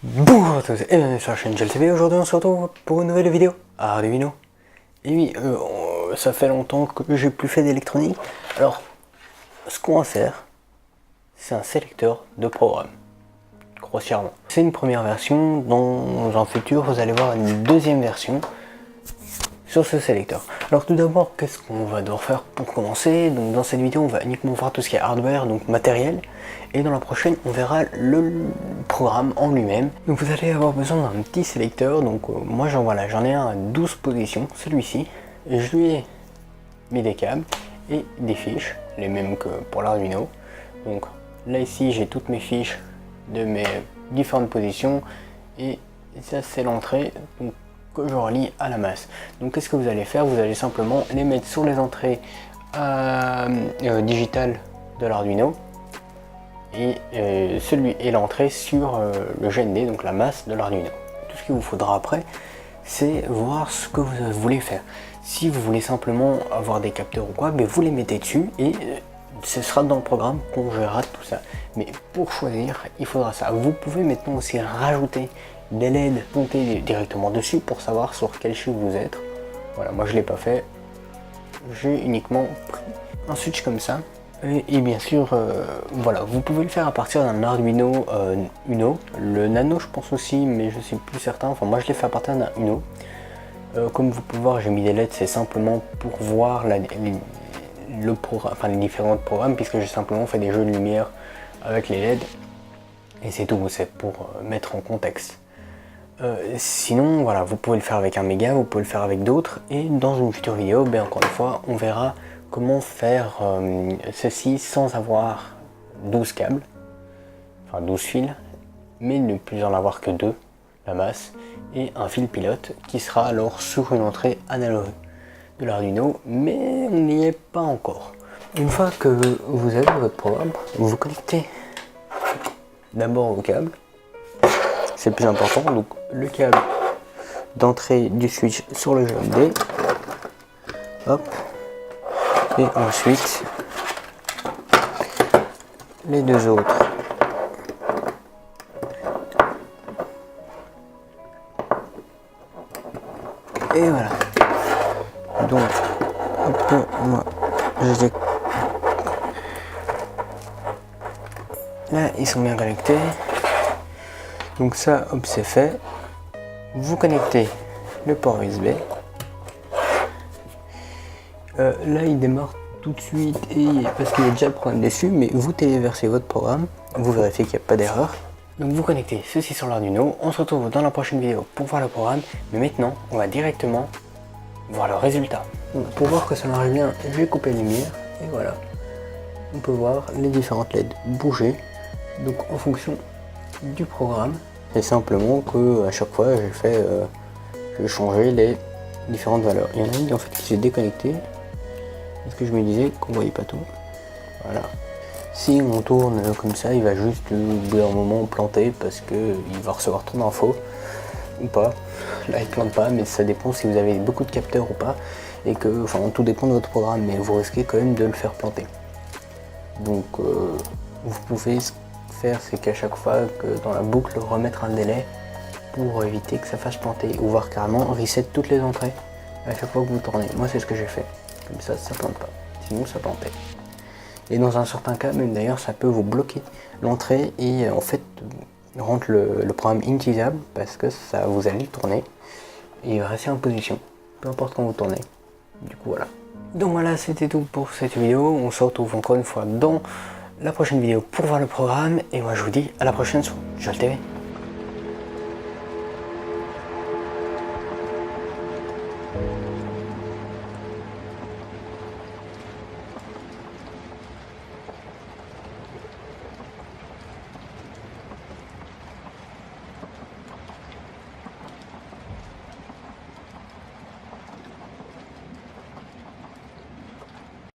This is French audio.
Bonjour à tous et bienvenue sur la chaîne GLTV. Aujourd'hui on se retrouve pour une nouvelle vidéo Arduino. Et oui, ça fait longtemps que j'ai plus fait d'électronique. Alors, ce qu'on va faire, c'est un sélecteur de programme, grossièrement. C'est une première version, dans un futur vous allez voir une deuxième version sur ce sélecteur. Alors tout d'abord, qu'est-ce qu'on va devoir faire pour commencer? Donc dans cette vidéo on va uniquement voir tout ce qui est hardware, donc matériel, et dans la prochaine on verra le programme en lui-même. Donc vous allez avoir besoin d'un petit sélecteur. Donc moi j'en ai un à 12 positions, celui-ci, et je lui ai mis des câbles et des fiches, les mêmes que pour l'Arduino. Donc là ici j'ai toutes mes fiches de mes différentes positions, et ça c'est l'entrée que je relie à la masse. Donc qu'est-ce que vous allez faire? Vous allez simplement les mettre sur les entrées digitales de l'Arduino, et l'entrée sur le GND, donc la masse de l'Arduino. Tout ce qu'il vous faudra après, c'est voir ce que vous voulez faire. Si vous voulez simplement avoir des capteurs ou quoi, mais vous les mettez dessus et ce sera dans le programme qu'on gérera tout ça. Mais pour choisir, il faudra ça. Vous pouvez maintenant aussi rajouter des LED montés directement dessus pour savoir sur quel chiffre vous êtes. Voilà, moi je l'ai pas fait, j'ai uniquement pris un switch comme ça. Et bien sûr, voilà, vous pouvez le faire à partir d'un Arduino Uno. Le Nano je pense aussi, mais je suis plus certain. Enfin moi je l'ai fait à partir d'un Uno. Comme vous pouvez voir, j'ai mis des LED, c'est simplement pour voir les différents programmes, puisque j'ai simplement fait des jeux de lumière avec les LED. Et c'est tout, c'est pour mettre en contexte. Sinon, voilà, vous pouvez le faire avec un méga, vous pouvez le faire avec d'autres. Et dans une future vidéo, encore une fois, on verra comment faire ceci sans avoir 12 câbles, enfin 12 fils, mais ne plus en avoir que 2, la masse, et un fil pilote qui sera alors sur une entrée analogue de l'Arduino, mais on n'y est pas encore. Une fois que vous avez votre programme, vous vous connectez d'abord au câble, c'est le plus important, donc le câble d'entrée du switch sur le GND, hop, et ensuite les deux autres. Et voilà. Donc, hop, moi, là, ils sont bien connectés. Donc ça, hop, c'est fait. Vous connectez le port USB. Là, il démarre tout de suite parce qu'il y a déjà le programme dessus, mais vous téléversez votre programme, vous vérifiez qu'il n'y a pas d'erreur. Donc vous connectez ceci sur l'Arduino. On se retrouve dans la prochaine vidéo pour voir le programme, mais maintenant, on va directement voir le résultat. Donc, pour voir que ça marche bien, je vais couper les lumières, et voilà. On peut voir les différentes LED bouger, donc en fonction du programme. C'est simplement que à chaque fois j'ai changé les différentes valeurs. Il y en a une en fait qui s'est déconnectée parce que je me disais qu'on voyait pas tout. Voilà. Si on tourne comme ça, il va juste au bout d'un moment planter parce que il va recevoir trop d'infos ou pas. Là il plante pas, mais ça dépend si vous avez beaucoup de capteurs ou pas, et que enfin tout dépend de votre programme, mais vous risquez quand même de le faire planter. Donc vous pouvez faire, c'est qu'à chaque fois que dans la boucle remettre un délai pour éviter que ça fasse planter, ou voir carrément reset toutes les entrées à chaque fois que vous tournez. Moi c'est ce que j'ai fait, comme ça plante pas, sinon ça plantait. Et dans un certain cas même d'ailleurs ça peut vous bloquer l'entrée et en fait rendre le programme inutilisable, parce que ça vous allez tourner et il va rester en position peu importe quand vous tournez. Du coup voilà. Donc voilà, c'était tout pour cette vidéo. On se retrouve encore une fois dans la prochaine vidéo pour voir le programme, et moi je vous dis à la prochaine sur GLTV.